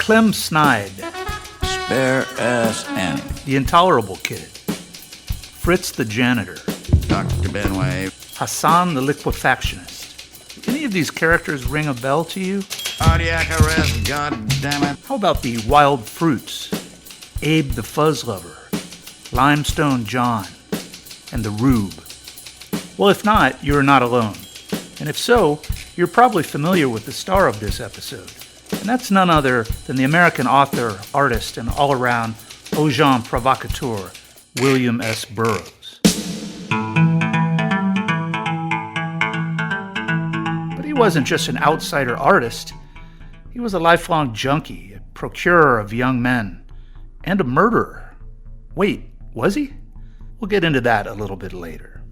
Clem Snide, Spare-ass Annie, the Intolerable Kid, Fritz the Janitor, Dr. Benway, Hassan the Liquefactionist. Do any of these characters ring a bell to you? Cardiac arrest, goddammit. How about the Wild Fruits, Abe the Fuzz Lover, Limestone John, and the Rube? Well, if not, you're not alone. And if so, you're probably familiar with the star of this episode. And that's none other than the American author, artist, and all-around agent provocateur, William S. Burroughs. But he wasn't just an outsider artist. He was a lifelong junkie, a procurer of young men, and a murderer. Wait, was he? We'll get into that a little bit later.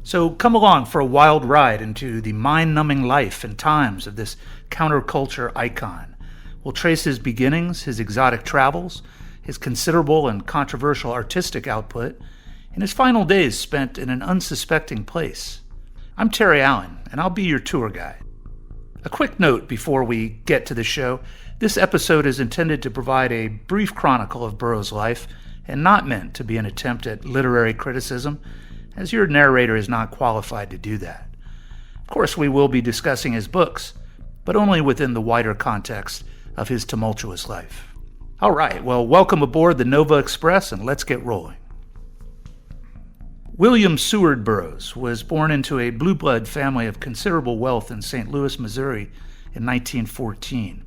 So come along for a wild ride into the mind-numbing life and times of this counterculture icon. We'll trace his beginnings, his exotic travels, his considerable and controversial artistic output, and his final days spent in an unsuspecting place. I'm Terry Allen, and I'll be your tour guide. A quick note before we get to the show: this episode is intended to provide a brief chronicle of Burroughs' life and not meant to be an attempt at literary criticism, as your narrator is not qualified to do that. Of course, we will be discussing his books, but only within the wider context of his tumultuous life. All right, well, welcome aboard the Nova Express, and let's get rolling. William Seward Burroughs was born into a blue blood family of considerable wealth in St. Louis, Missouri in 1914.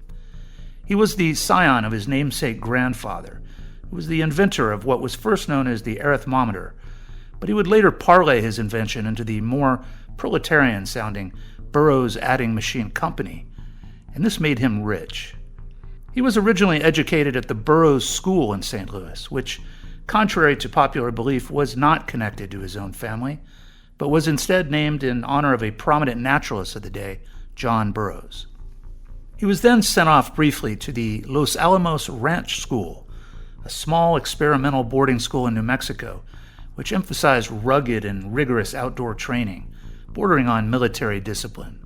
He was the scion of his namesake grandfather, who was the inventor of what was first known as the arithmometer, but he would later parlay his invention into the more proletarian-sounding Burroughs Adding Machine Company, and this made him rich. He was originally educated at the Burroughs School in St. Louis, which, contrary to popular belief, was not connected to his own family, but was instead named in honor of a prominent naturalist of the day, John Burroughs. He was then sent off briefly to the Los Alamos Ranch School, a small experimental boarding school in New Mexico, which emphasized rugged and rigorous outdoor training, bordering on military discipline.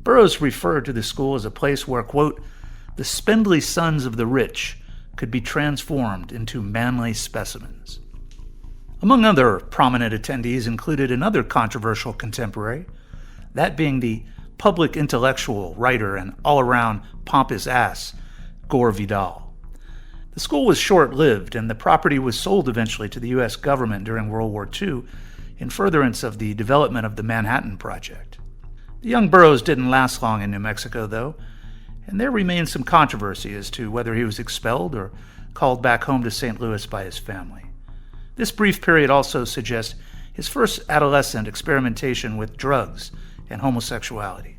Burroughs referred to the school as a place where, quote, the spindly sons of the rich could be transformed into manly specimens. Among other prominent attendees included another controversial contemporary, that being the public intellectual, writer, and all-around pompous ass, Gore Vidal. The school was short-lived, and the property was sold eventually to the U.S. government during World War II in furtherance of the development of the Manhattan Project. The young Burroughs didn't last long in New Mexico, though, and there remained some controversy as to whether he was expelled or called back home to St. Louis by his family. This brief period also suggests his first adolescent experimentation with drugs and homosexuality.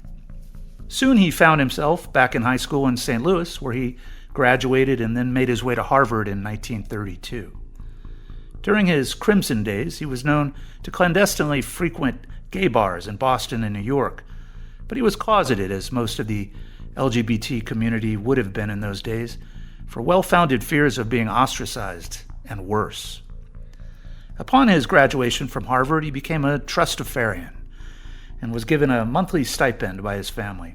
Soon he found himself back in high school in St. Louis, where he graduated and then made his way to Harvard in 1932. During his Crimson days, he was known to clandestinely frequent gay bars in Boston and New York, but he was closeted, as most of the LGBT community would have been in those days, for well-founded fears of being ostracized and worse. Upon his graduation from Harvard, he became a trustafarian and was given a monthly stipend by his family.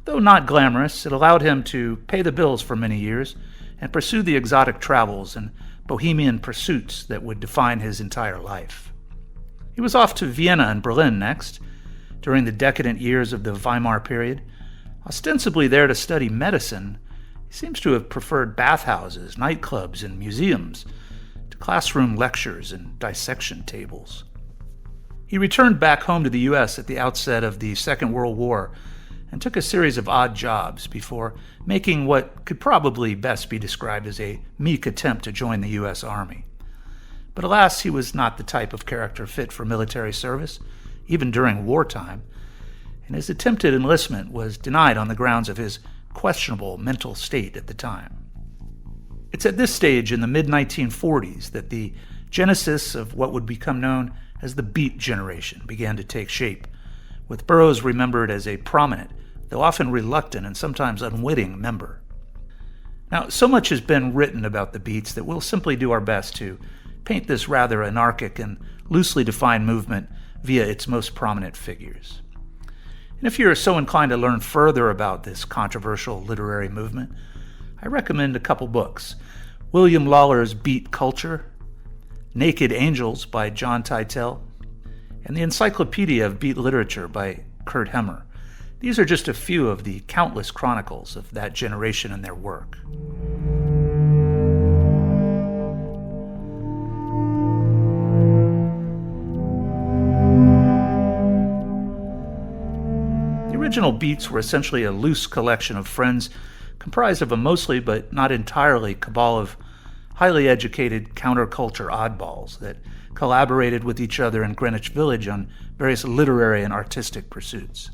Though not glamorous, it allowed him to pay the bills for many years and pursue the exotic travels and bohemian pursuits that would define his entire life. He was off to Vienna and Berlin next, during the decadent years of the Weimar period. Ostensibly there to study medicine, he seems to have preferred bathhouses, nightclubs, and museums to classroom lectures and dissection tables. He returned back home to the U.S. at the outset of the Second World War and took a series of odd jobs before making what could probably best be described as a meek attempt to join the U.S. Army. But alas, he was not the type of character fit for military service, even during wartime, and his attempted enlistment was denied on the grounds of his questionable mental state at the time. It's at this stage in the mid-1940s that the genesis of what would become known as the Beat Generation began to take shape, with Burroughs remembered as a prominent, though often reluctant and sometimes unwitting member. Now, so much has been written about the Beats that we'll simply do our best to paint this rather anarchic and loosely defined movement via its most prominent figures. And if you're so inclined to learn further about this controversial literary movement, I recommend a couple books. William Lawler's Beat Culture, Naked Angels by John Teitel, and the Encyclopedia of Beat Literature by Kurt Hemmer. These are just a few of the countless chronicles of that generation and their work. The original Beats were essentially a loose collection of friends comprised of a mostly but not entirely cabal of highly educated counterculture oddballs that collaborated with each other in Greenwich Village on various literary and artistic pursuits.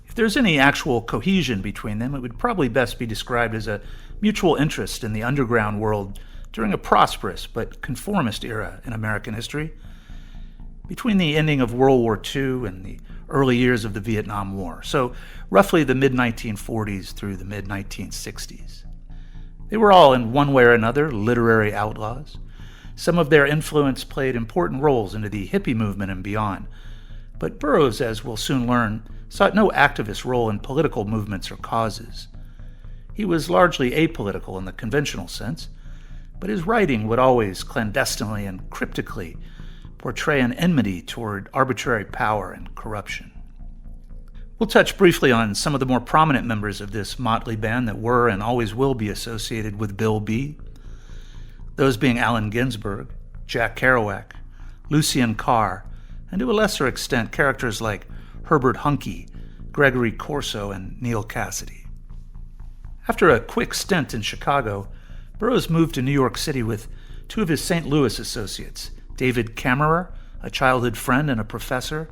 If there's any actual cohesion between them, it would probably best be described as a mutual interest in the underground world during a prosperous but conformist era in American history, between the ending of World War II and the early years of the Vietnam War, so roughly the mid-1940s through the mid-1960s. They were all, in one way or another, literary outlaws. Some of their influence played important roles into the hippie movement and beyond, but Burroughs, as we'll soon learn, sought no activist role in political movements or causes. He was largely apolitical in the conventional sense, but his writing would always clandestinely and cryptically portray an enmity toward arbitrary power and corruption. We'll touch briefly on some of the more prominent members of this motley band that were and always will be associated with Bill B. Those being Allen Ginsberg, Jack Kerouac, Lucien Carr, and to a lesser extent characters like Herbert Junky, Gregory Corso, and Neal Cassady. After a quick stint in Chicago, Burroughs moved to New York City with two of his St. Louis associates, David Kammerer, a childhood friend and a professor,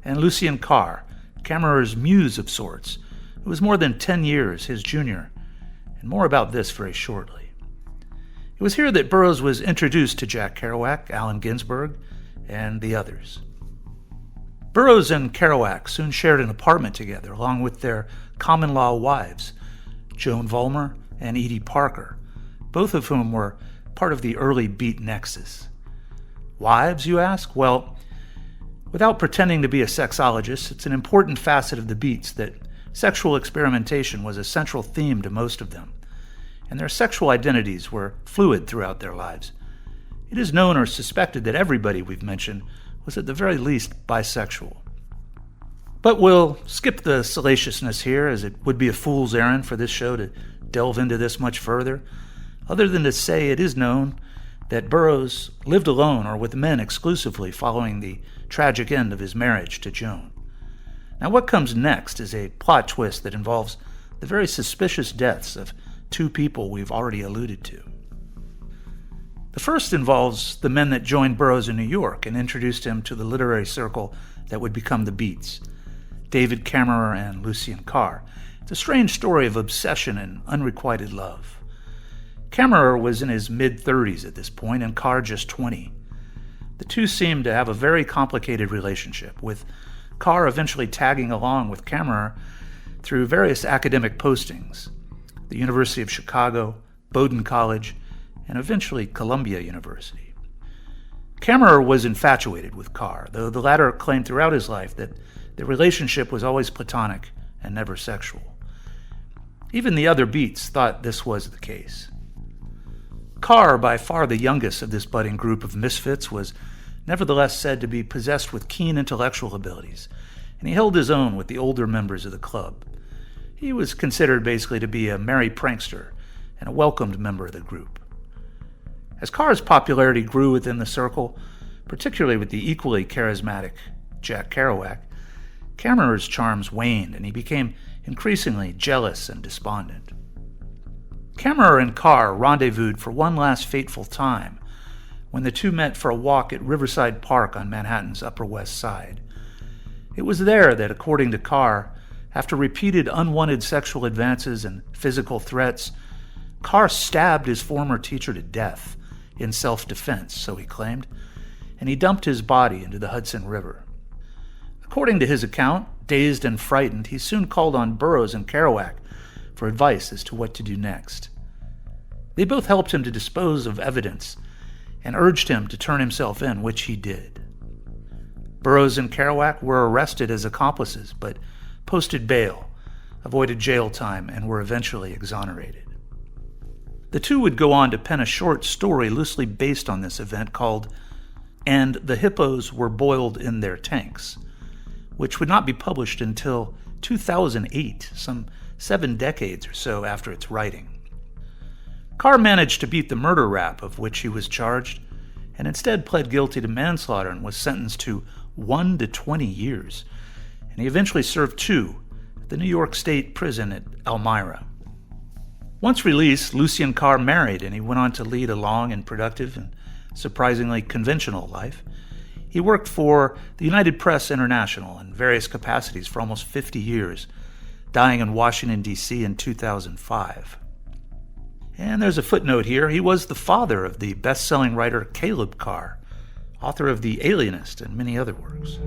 and Lucien Carr, Kammerer's muse of sorts, who was more than 10 years his junior, and more about this very shortly. It was here that Burroughs was introduced to Jack Kerouac, Allen Ginsberg, and the others. Burroughs and Kerouac soon shared an apartment together, along with their common-law wives, Joan Vollmer and Edie Parker, both of whom were part of the early Beat nexus. Wives, you ask? Well, without pretending to be a sexologist, it's an important facet of the Beats that sexual experimentation was a central theme to most of them, and their sexual identities were fluid throughout their lives. It is known or suspected that everybody we've mentioned was at the very least bisexual. But we'll skip the salaciousness here, as it would be a fool's errand for this show to delve into this much further, other than to say it is known that Burroughs lived alone or with men exclusively following the tragic end of his marriage to Joan. Now, what comes next is a plot twist that involves the very suspicious deaths of two people we've already alluded to. The first involves the men that joined Burroughs in New York and introduced him to the literary circle that would become the Beats, David Kammerer and Lucien Carr. It's a strange story of obsession and unrequited love. Kammerer was in his mid-30s at this point, and Carr just 20. The two seemed to have a very complicated relationship, with Carr eventually tagging along with Kammerer through various academic postings, the University of Chicago, Bowdoin College, and eventually Columbia University. Kammerer was infatuated with Carr, though the latter claimed throughout his life that the relationship was always platonic and never sexual. Even the other Beats thought this was the case. Carr, by far the youngest of this budding group of misfits, was nevertheless said to be possessed with keen intellectual abilities, and he held his own with the older members of the club. He was considered basically to be a merry prankster and a welcomed member of the group. As Carr's popularity grew within the circle, particularly with the equally charismatic Jack Kerouac, Kammerer's charms waned and he became increasingly jealous and despondent. Kammerer and Carr rendezvoused for one last fateful time when the two met for a walk at Riverside Park on Manhattan's Upper West Side. It was there that, according to Carr, after repeated unwanted sexual advances and physical threats, Carr stabbed his former teacher to death in self-defense, so he claimed, and he dumped his body into the Hudson River. According to his account, dazed and frightened, he soon called on Burroughs and Kerouac for advice as to what to do next. They both helped him to dispose of evidence and urged him to turn himself in, which he did. Burroughs and Kerouac were arrested as accomplices, but posted bail, avoided jail time, and were eventually exonerated. The two would go on to pen a short story loosely based on this event called "And the Hippos Were Boiled in Their Tanks," which would not be published until 2008, some 7 decades or so after its writing. Carr managed to beat the murder rap of which he was charged, and instead pled guilty to manslaughter and was sentenced to 1 to 20 years, and he eventually served 2 at the New York State Prison at Elmira. Once released, Lucien Carr married, and he went on to lead a long and productive and surprisingly conventional life. He worked for the United Press International in various capacities for almost 50 years, dying in Washington, D.C. in 2005. And there's a footnote here. He was the father of the best-selling writer Caleb Carr, author of The Alienist and many other works.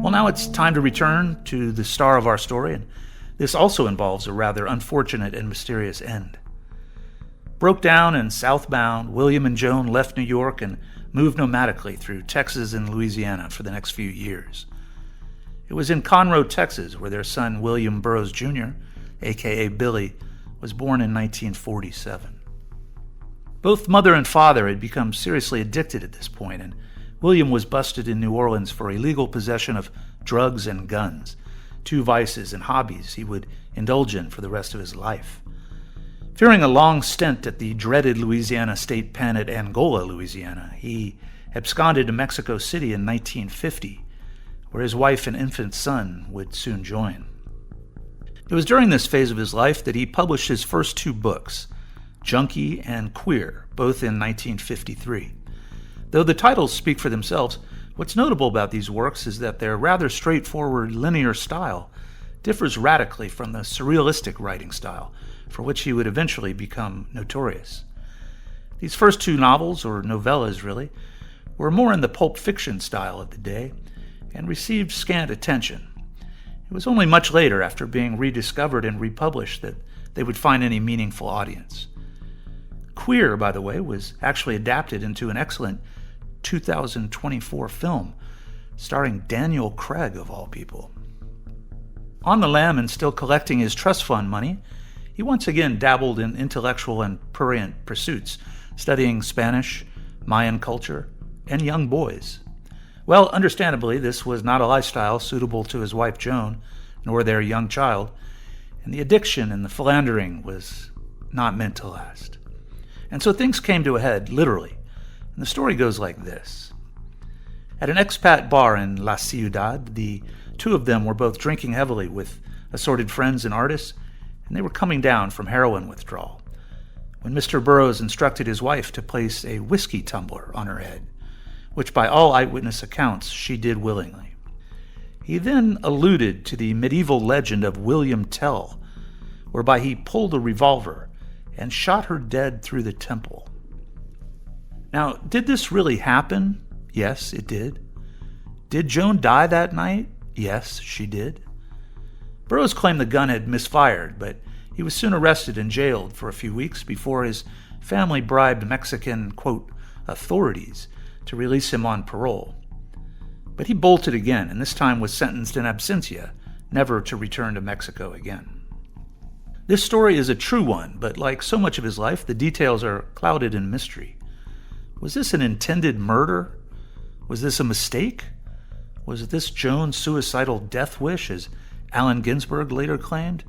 Well, now it's time to return to the star of our story, and this also involves a rather unfortunate and mysterious end. Broke down and southbound, William and Joan left New York and moved nomadically through Texas and Louisiana for the next few years. It was in Conroe, Texas, where their son William Burroughs Jr., a.k.a. Billy, was born in 1947. Both mother and father had become seriously addicted at this point, and William was busted in New Orleans for illegal possession of drugs and guns, 2 vices and hobbies he would indulge in for the rest of his life. Fearing a long stint at the dreaded Louisiana State Pen at Angola, Louisiana, he absconded to Mexico City in 1950, where his wife and infant son would soon join. It was during this phase of his life that he published his first 2 books, Junky and Queer, both in 1953. Though the titles speak for themselves, what's notable about these works is that their rather straightforward linear style differs radically from the surrealistic writing style, for which he would eventually become notorious. These first 2 novels, or novellas really, were more in the pulp fiction style of the day and received scant attention. It was only much later, after being rediscovered and republished, that they would find any meaningful audience. Queer, by the way, was actually adapted into an excellent 2024 film starring Daniel Craig, of all people. On the lam and still collecting his trust fund money, he once again dabbled in intellectual and prurient pursuits, studying Spanish, Mayan culture, and young boys. Well, understandably, this was not a lifestyle suitable to his wife Joan, nor their young child, and the addiction and the philandering was not meant to last. And so things came to a head, literally, and the story goes like this. At an expat bar in La Ciudad, the 2 of them were both drinking heavily with assorted friends and artists, and they were coming down from heroin withdrawal, when Mr. Burroughs instructed his wife to place a whiskey tumbler on her head, which by all eyewitness accounts she did willingly. He then alluded to the medieval legend of William Tell, whereby he pulled a revolver and shot her dead through the temple. Now, did this really happen? Yes, it did. Did Joan die that night? Yes, she did. Burroughs claimed the gun had misfired, but he was soon arrested and jailed for a few weeks before his family bribed Mexican, quote, authorities to release him on parole. But he bolted again, and this time was sentenced in absentia, never to return to Mexico again. This story is a true one, but like so much of his life, the details are clouded in mystery. Was this an intended murder? Was this a mistake? Was this Joan's suicidal death wish, as Allen Ginsberg later claimed?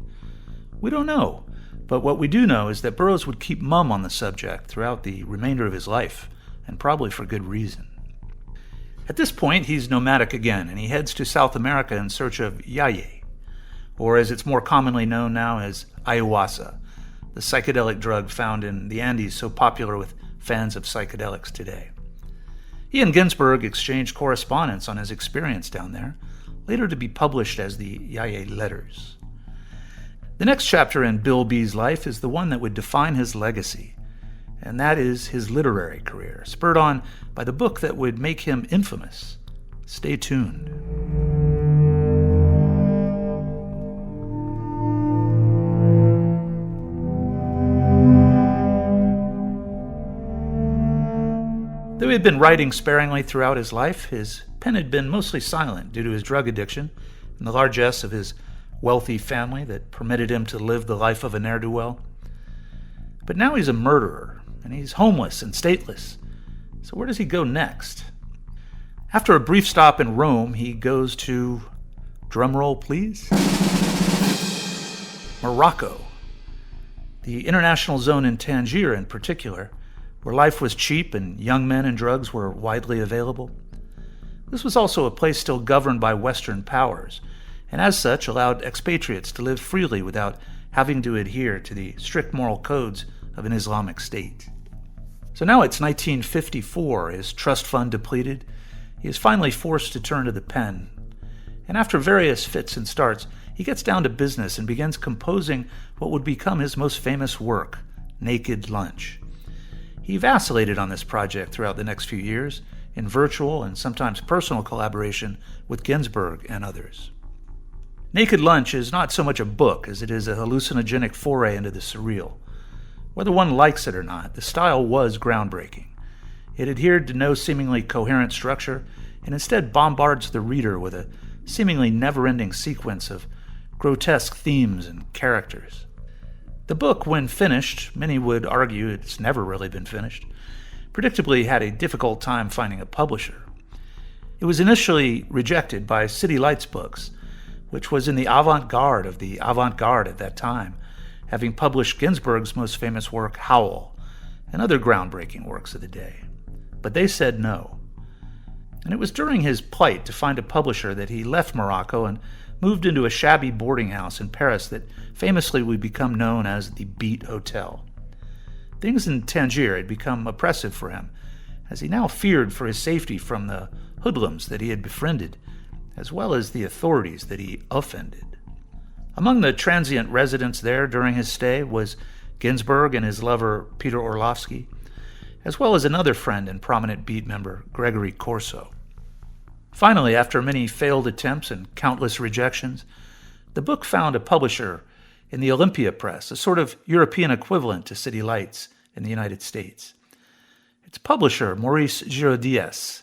We don't know, but what we do know is that Burroughs would keep mum on the subject throughout the remainder of his life, and probably for good reason. At this point, he's nomadic again, and he heads to South America in search of yaye, or as it's more commonly known now as ayahuasca, the psychedelic drug found in the Andes so popular with fans of psychedelics today. He and Ginsberg exchanged correspondence on his experience down there, later to be published as the Yaye Letters. The next chapter in Bill B's life is the one that would define his legacy, and that is his literary career, spurred on by the book that would make him infamous. Stay tuned. Though he had been writing sparingly throughout his life, his pen had been mostly silent due to his drug addiction and the largesse of his wealthy family that permitted him to live the life of a ne'er-do-well. But now he's a murderer, and he's homeless and stateless. So where does he go next? After a brief stop in Rome, he goes to, drumroll please, Morocco, the international zone in Tangier in particular, where life was cheap and young men and drugs were widely available. This was also a place still governed by Western powers, and as such allowed expatriates to live freely without having to adhere to the strict moral codes of an Islamic state. So now it's 1954, his trust fund depleted. He is finally forced to turn to the pen. And after various fits and starts, he gets down to business and begins composing what would become his most famous work, Naked Lunch. He vacillated on this project throughout the next few years, in virtual and sometimes personal collaboration with Ginsberg and others. Naked Lunch is not so much a book as it is a hallucinogenic foray into the surreal. Whether one likes it or not, the style was groundbreaking. It adhered to no seemingly coherent structure and instead bombards the reader with a seemingly never-ending sequence of grotesque themes and characters. The book, when finished, many would argue it's never really been finished, predictably had a difficult time finding a publisher. It was initially rejected by City Lights Books, which was in the avant-garde of the avant-garde at that time, having published Ginsberg's most famous work, Howl, and other groundbreaking works of the day. But they said no. And it was during his plight to find a publisher that he left Morocco and moved into a shabby boarding house in Paris that famously would become known as the Beat Hotel. Things in Tangier had become oppressive for him, as he now feared for his safety from the hoodlums that he had befriended, as well as the authorities that he offended. Among the transient residents there during his stay was Ginsberg and his lover Peter Orlovsky, as well as another friend and prominent Beat member, Gregory Corso. Finally, after many failed attempts and countless rejections, the book found a publisher in the Olympia Press, a sort of European equivalent to City Lights in the United States. Its publisher, Maurice Girodias,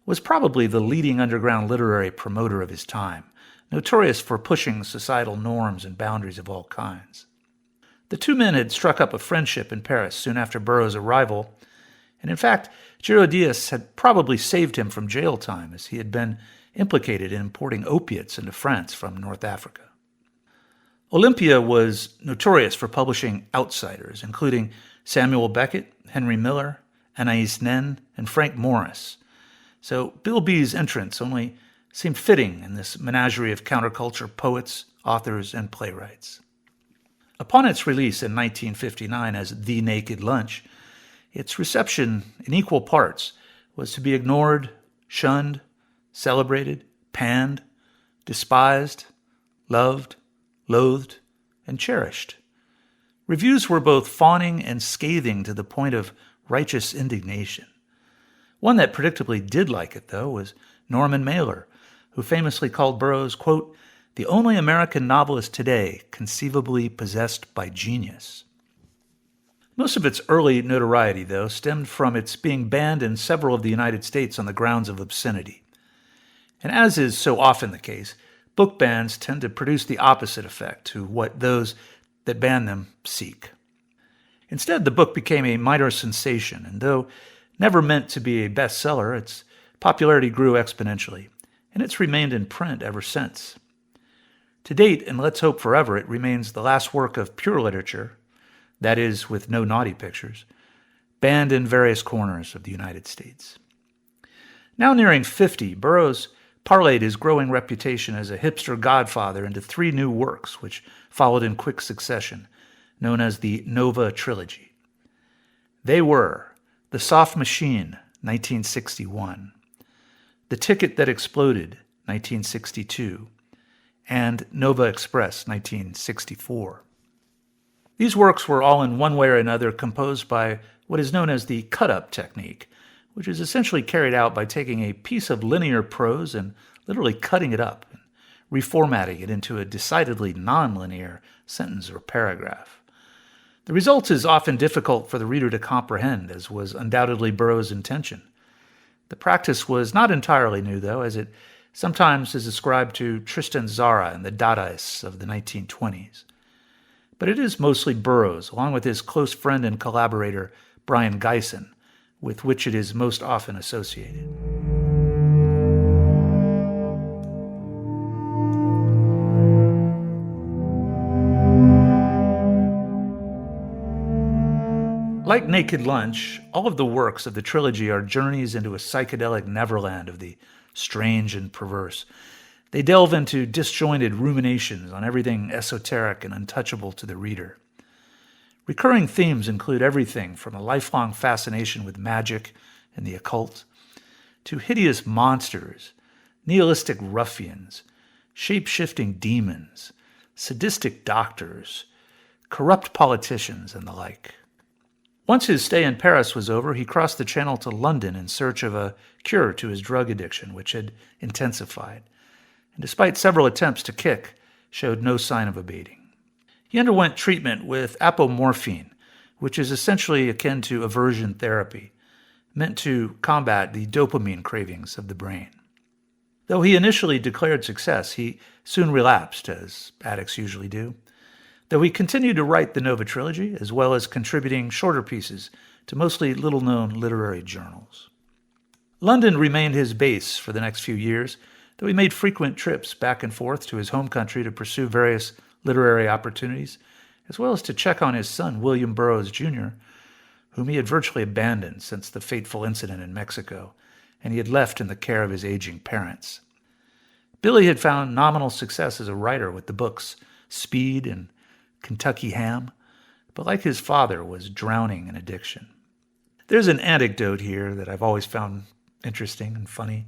was probably the leading underground literary promoter of his time, notorious for pushing societal norms and boundaries of all kinds. The two men had struck up a friendship in Paris soon after Burroughs' arrival, and in fact, Girodias had probably saved him from jail time, as he had been implicated in importing opiates into France from North Africa. Olympia was notorious for publishing outsiders, including Samuel Beckett, Henry Miller, Anais Nin, and Frank Morris. So Bill B's entrance only seemed fitting in this menagerie of counterculture poets, authors, and playwrights. Upon its release in 1959 as The Naked Lunch, its reception in equal parts was to be ignored, shunned, celebrated, panned, despised, loved, loathed, and cherished. Reviews were both fawning and scathing to the point of righteous indignation. One that predictably did like it, though, was Norman Mailer, who famously called Burroughs, quote, the only American novelist today conceivably possessed by genius. Most of its early notoriety, though, stemmed from its being banned in several of the United States on the grounds of obscenity. And as is so often the case, book bans tend to produce the opposite effect to what those that ban them seek. Instead, the book became a minor sensation, and though never meant to be a bestseller, its popularity grew exponentially, and it's remained in print ever since. To date, and let's hope forever, it remains the last work of pure literature, that is, with no naughty pictures, banned in various corners of the United States. Now nearing 50, Burroughs parlayed his growing reputation as a hipster godfather into 3 new works, which followed in quick succession, known as the Nova Trilogy. They were The Soft Machine, 1961, The Ticket That Exploded, 1962, and Nova Express, 1964. These works were all in one way or another composed by what is known as the cut-up technique, which is essentially carried out by taking a piece of linear prose and literally cutting it up and reformatting it into a decidedly non-linear sentence or paragraph. The result is often difficult for the reader to comprehend, as was undoubtedly Burroughs' intention. The practice was not entirely new, though, as it sometimes is ascribed to Tristan Tzara and the Dadaists of the 1920s. But it is mostly Burroughs, along with his close friend and collaborator Brian Gysin, with which it is most often associated. Like Naked Lunch, all of the works of the trilogy are journeys into a psychedelic neverland of the strange and perverse. They delve into disjointed ruminations on everything esoteric and untouchable to the reader. Recurring themes include everything from a lifelong fascination with magic and the occult, to hideous monsters, nihilistic ruffians, shape-shifting demons, sadistic doctors, corrupt politicians, and the like. Once his stay in Paris was over, he crossed the Channel to London in search of a cure to his drug addiction, which had intensified, and despite several attempts to kick, showed no sign of abating. He underwent treatment with apomorphine, which is essentially akin to aversion therapy, meant to combat the dopamine cravings of the brain. Though he initially declared success, he soon relapsed, as addicts usually do, though he continued to write the Nova trilogy, as well as contributing shorter pieces to mostly little-known literary journals. London remained his base for the next few years, though he made frequent trips back and forth to his home country to pursue various literary opportunities, as well as to check on his son, William Burroughs, Jr., whom he had virtually abandoned since the fateful incident in Mexico, and he had left in the care of his aging parents. Billy had found nominal success as a writer with the books Speed and Kentucky Ham, but like his father, was drowning in addiction. There's an anecdote here that I've always found interesting and funny.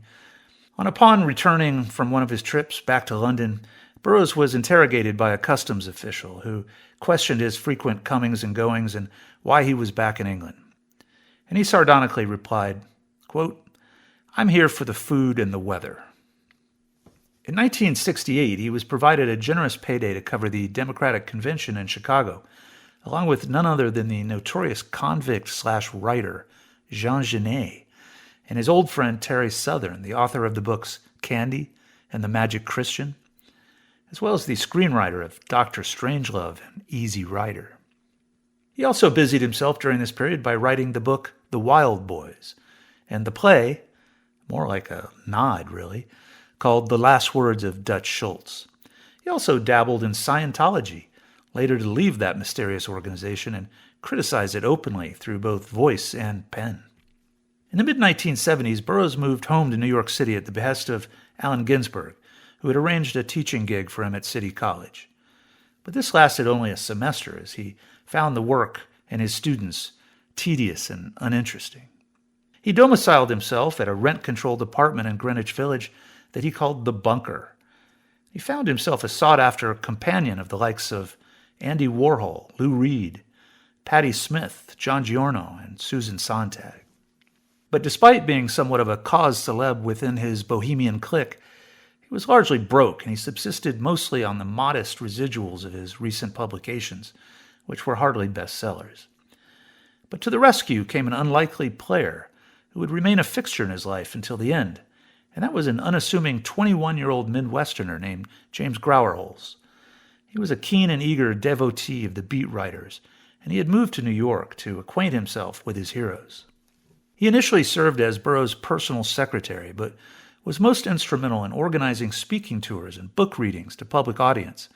Upon returning from one of his trips back to London, Burroughs was interrogated by a customs official who questioned his frequent comings and goings and why he was back in England. And he sardonically replied, quote, "I'm here for the food and the weather." In 1968, he was provided a generous payday to cover the Democratic Convention in Chicago, along with none other than the notorious convict/writer Jean Genet and his old friend Terry Southern, the author of the books Candy and The Magic Christian, as well as the screenwriter of Dr. Strangelove and Easy Rider. He also busied himself during this period by writing the book The Wild Boys, and the play, more like a nod really, called The Last Words of Dutch Schultz. He also dabbled in Scientology, later to leave that mysterious organization and criticize it openly through both voice and pen. In the mid-1970s, Burroughs moved home to New York City at the behest of Allen Ginsberg, who had arranged a teaching gig for him at City College. But this lasted only a semester, as he found the work and his students tedious and uninteresting. He domiciled himself at a rent-controlled apartment in Greenwich Village that he called the Bunker. He found himself a sought-after companion of the likes of Andy Warhol, Lou Reed, Patti Smith, John Giorno, and Susan Sontag. But despite being somewhat of a cause célèbre within his bohemian clique, he was largely broke, and he subsisted mostly on the modest residuals of his recent publications, which were hardly bestsellers. But to the rescue came an unlikely player who would remain a fixture in his life until the end, and that was an unassuming 21-year-old Midwesterner named James Grauerholz. He was a keen and eager devotee of the beat writers, and he had moved to New York to acquaint himself with his heroes. He initially served as Burroughs' personal secretary, but was most instrumental in organizing speaking tours and book readings to public audience,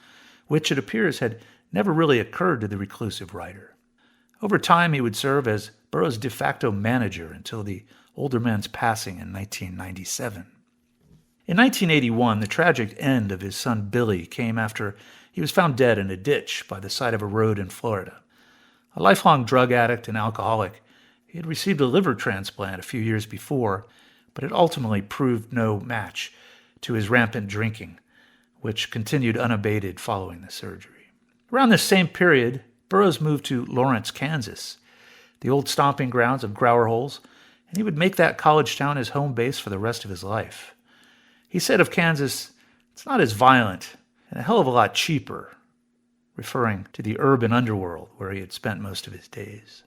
which it appears had never really occurred to the reclusive writer. Over time, he would serve as Burroughs' de facto manager until the older man's passing in 1997. In 1981, the tragic end of his son Billy came after he was found dead in a ditch by the side of a road in Florida. A lifelong drug addict and alcoholic, he had received a liver transplant a few years before, but it ultimately proved no match to his rampant drinking, which continued unabated following the surgery. Around this same period, Burroughs moved to Lawrence, Kansas, the old stomping grounds of Grauerholz, and he would make that college town his home base for the rest of his life. He said of Kansas, "It's not as violent and a hell of a lot cheaper," referring to the urban underworld where he had spent most of his days.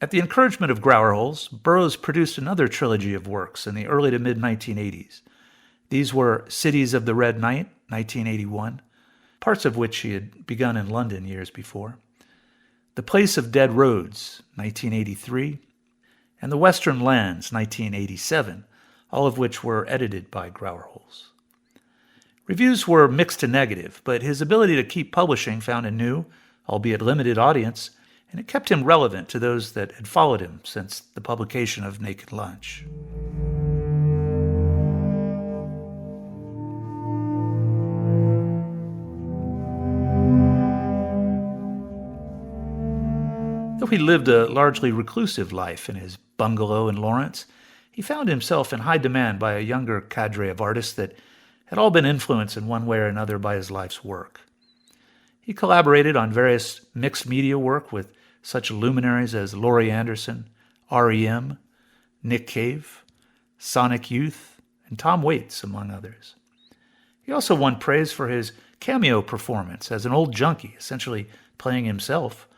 At the encouragement of Grauerholz, Burroughs produced another trilogy of works in the early to mid-1980s. These were Cities of the Red Night, 1981, parts of which he had begun in London years before, The Place of Dead Roads, 1983, and The Western Lands, 1987, all of which were edited by Grauerholz. Reviews were mixed to negative, but his ability to keep publishing found a new, albeit limited audience, and it kept him relevant to those that had followed him since the publication of Naked Lunch. Though he lived a largely reclusive life in his bungalow in Lawrence, he found himself in high demand by a younger cadre of artists that had all been influenced in one way or another by his life's work. He collaborated on various mixed media work with such luminaries as Laurie Anderson, R.E.M., Nick Cave, Sonic Youth, and Tom Waits, among others. He also won praise for his cameo performance as an old junkie, essentially playing himself,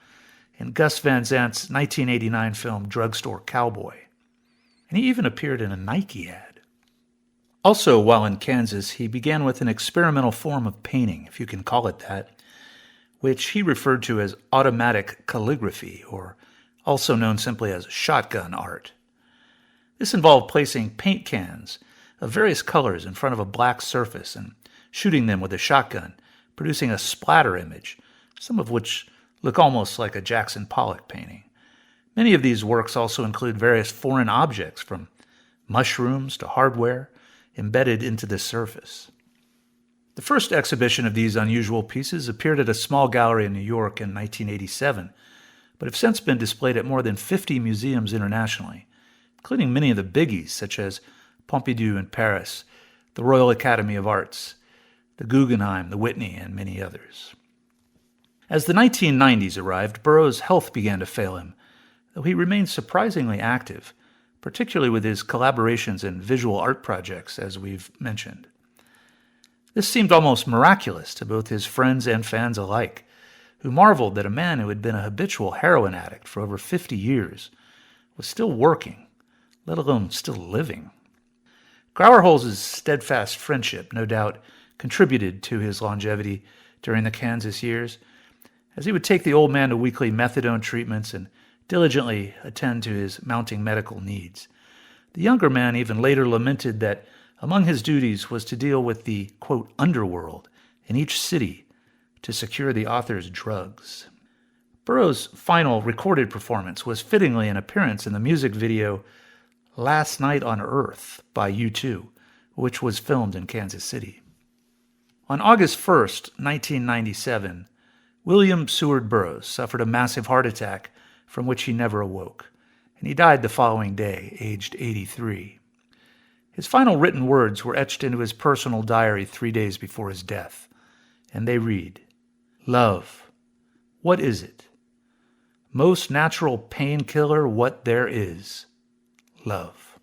in Gus Van Sant's 1989 film Drugstore Cowboy. And he even appeared in a Nike ad. Also, while in Kansas, he began with an experimental form of painting, if you can call it that, which he referred to as automatic calligraphy, or also known simply as shotgun art. This involved placing paint cans of various colors in front of a black surface and shooting them with a shotgun, producing a splatter image, some of which look almost like a Jackson Pollock painting. Many of these works also include various foreign objects, from mushrooms to hardware, embedded into the surface. The first exhibition of these unusual pieces appeared at a small gallery in New York in 1987, but have since been displayed at more than 50 museums internationally, including many of the biggies such as Pompidou in Paris, the Royal Academy of Arts, the Guggenheim, the Whitney, and many others. As the 1990s arrived, Burroughs' health began to fail him, though he remained surprisingly active, particularly with his collaborations and visual art projects, as we've mentioned. This seemed almost miraculous to both his friends and fans alike, who marveled that a man who had been a habitual heroin addict for over 50 years was still working, let alone still living. Grauerholz's steadfast friendship no doubt contributed to his longevity during the Kansas years, as he would take the old man to weekly methadone treatments and diligently attend to his mounting medical needs. The younger man even later lamented that among his duties was to deal with the, quote, underworld in each city to secure the author's drugs. Burroughs' final recorded performance was fittingly an appearance in the music video Last Night on Earth by U2, which was filmed in Kansas City. On August 1st, 1997, William Seward Burroughs suffered a massive heart attack from which he never awoke, and he died the following day, aged 83. His final written words were etched into his personal diary 3 days before his death, and they read, "Love, what is it? Most natural painkiller what there is. Love."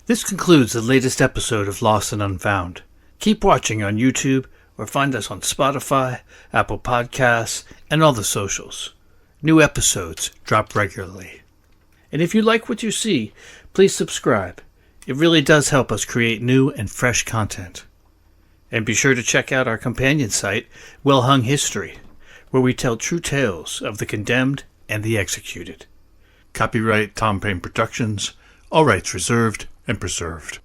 This concludes the latest episode of Lost and Unfound. Keep watching on YouTube or find us on Spotify, Apple Podcasts, and all the socials. New episodes drop regularly. And if you like what you see, please subscribe. It really does help us create new and fresh content. And be sure to check out our companion site, Well Hung History, where we tell true tales of the condemned and the executed. Copyright Tom Payne Productions, all rights reserved and preserved.